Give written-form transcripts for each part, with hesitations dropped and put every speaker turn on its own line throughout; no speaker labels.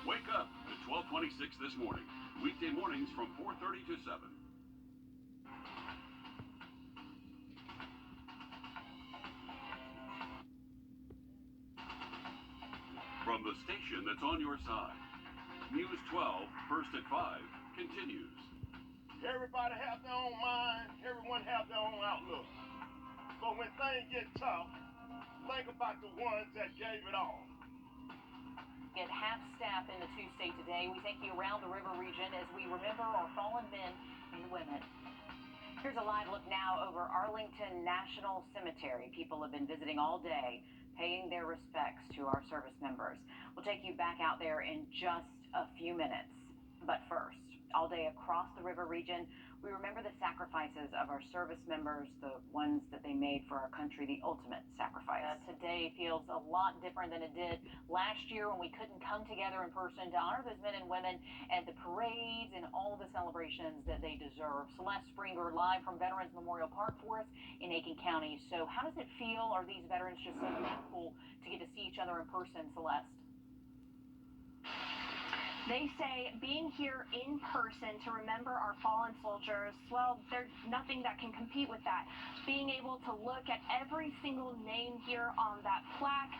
Wake up at 12:26 this morning. Weekday mornings from 4:30 to 7. From the station that's on your side, News 12, first at 5, continues.
Everybody have their own mind. Everyone have their own outlook. So when things get tough, think about the ones that gave it all.
Get half staff in the Tuesday today. We take you around the river region as we remember our fallen men and women. Here's a live look now over Arlington National Cemetery. People have been visiting all day, paying their respects to our service members. We'll take you back out there in just a few minutes. But first, all day across the river region, we remember the sacrifices of our service members, the ones that they made for our country, the ultimate sacrifice. Today feels a lot different than it did last year when we couldn't come together in person to honor those men and women at the parades and all the celebrations that they deserve. Celeste Springer live from Veterans Memorial Park for us in Aiken County. So how does it feel? Are these veterans just so thankful to get to see each other in person, Celeste?
They say being here in person to remember our fallen soldiers, well, there's nothing that can compete with that. Being able to look at every single name here on that plaque,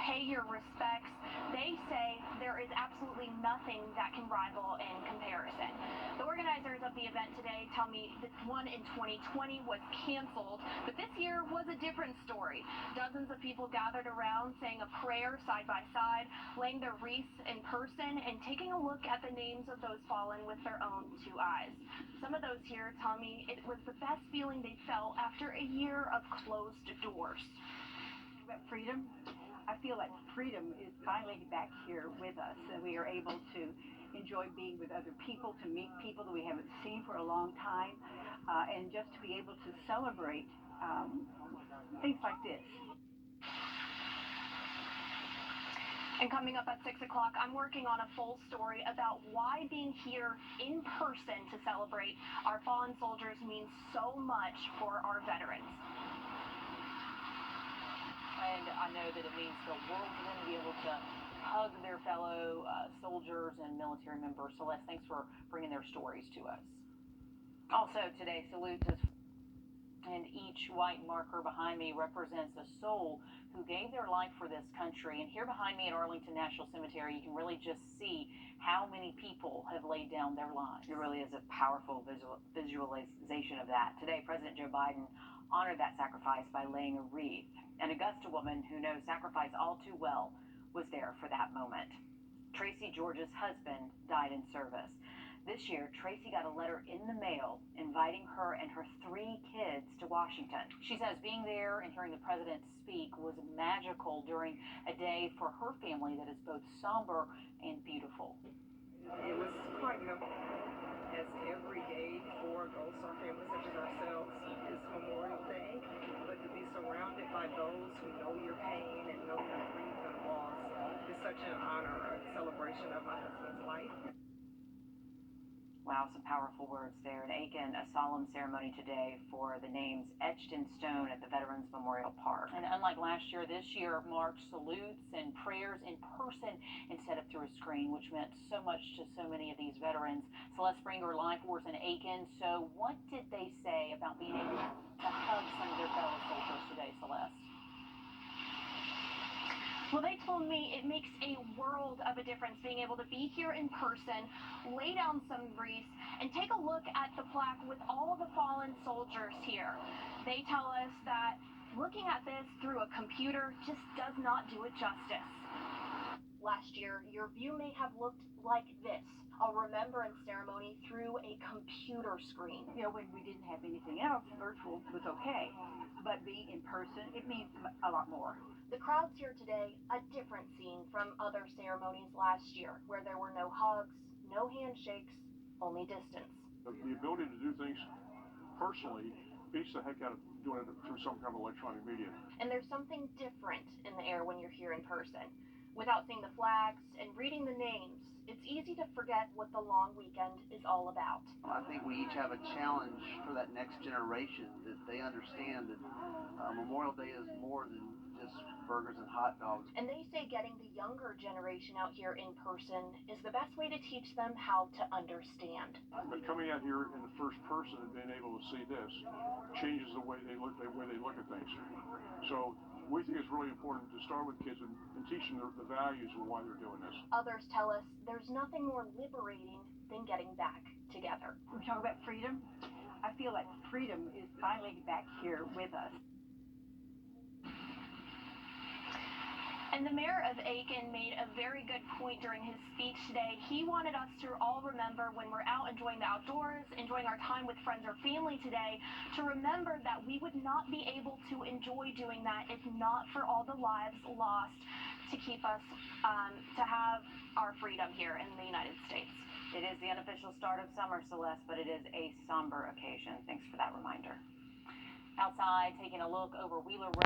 pay your respects, they say there is absolutely nothing that can rival in comparison. The organizers of the event today tell me the one in 2020 was canceled, but this year was a different story. Dozens of people gathered around saying a prayer side by side, laying their wreaths in person, and taking a look at the names of those fallen with their own two eyes. Some of those here tell me it was the best feeling they felt after a year of closed doors.
About freedom, I feel like freedom is finally back here with us, and we are able to enjoy being with other people, to meet people that we haven't seen for a long time, and just to be able to celebrate things like this.
And coming up at 6 o'clock, I'm working on a full story about why being here in person to celebrate our fallen soldiers means so much for our veterans.
And I know that it means the world to them to be able to hug their fellow soldiers and military members. Celeste, thanks for bringing their stories to us. Also today, salutes us. And each white marker behind me represents a soul who gave their life for this country. And here behind me at Arlington National Cemetery, you can really just see how many people have laid down their lives. It really is a powerful visualization of that. Today, President Joe Biden honored that sacrifice by laying a wreath. An Augusta woman who knows sacrifice all too well was there for that moment. Tracy George's husband died in service. This year, Tracy got a letter in the mail inviting her and her 3 kids to Washington. She says being there and hearing the president speak was magical during a day for her family that is both somber and beautiful.
It was quite memorable, as every day for Gold Star families such as ourselves is Memorial Day, but to be surrounded by those who know your pain and know your grief and loss is such an honor, a celebration of my husband's life.
Wow, some powerful words there. In Aiken, a solemn ceremony today for the names etched in stone at the Veterans Memorial Park. And unlike last year, this year marked salutes and prayers in person instead of through a screen, which meant so much to so many of these veterans. Celeste Springer live for us in Aiken. So what did they say about being able to hug some of their fellow soldiers today, Celeste?
Well, they told me it makes a world of a difference being able to be here in person, lay down some wreaths, and take a look at the plaque with all the fallen soldiers here. They tell us that looking at this through a computer just does not do it justice. Last year, your view may have looked like this, a remembrance ceremony through a computer screen.
You know, when we didn't have anything else, virtual was okay, but being in person, it means a lot more.
The crowds here today, a different scene from other ceremonies last year, where there were no hugs, no handshakes, only distance.
The ability to do things personally beats the heck out of doing it through some kind of electronic media.
And there's something different in the air when you're here in person. Without seeing the flags and reading the names, it's easy to forget what the long weekend is all about.
I think we each have a challenge for that next generation, that they understand that Memorial Day is more than just burgers and hot dogs.
And they say getting the younger generation out here in person is the best way to teach them how to understand.
But coming out here in the first person and being able to see this changes the way they look at things. So we think it's really important to start with kids and teach them the values of why they're doing this.
Others tell us there's nothing more liberating than getting back together.
We talk about freedom. I feel like freedom is finally back here with us.
And the mayor of Aiken made a very good point during his speech today. He wanted us to all remember when we're out enjoying the outdoors, enjoying our time with friends or family today, to remember that we would not be able to enjoy doing that if not for all the lives lost to keep us, to have our freedom here in the United States.
It is the unofficial start of summer, Celeste, but it is a somber occasion. Thanks for that reminder. Outside, taking a look over Wheeler Road.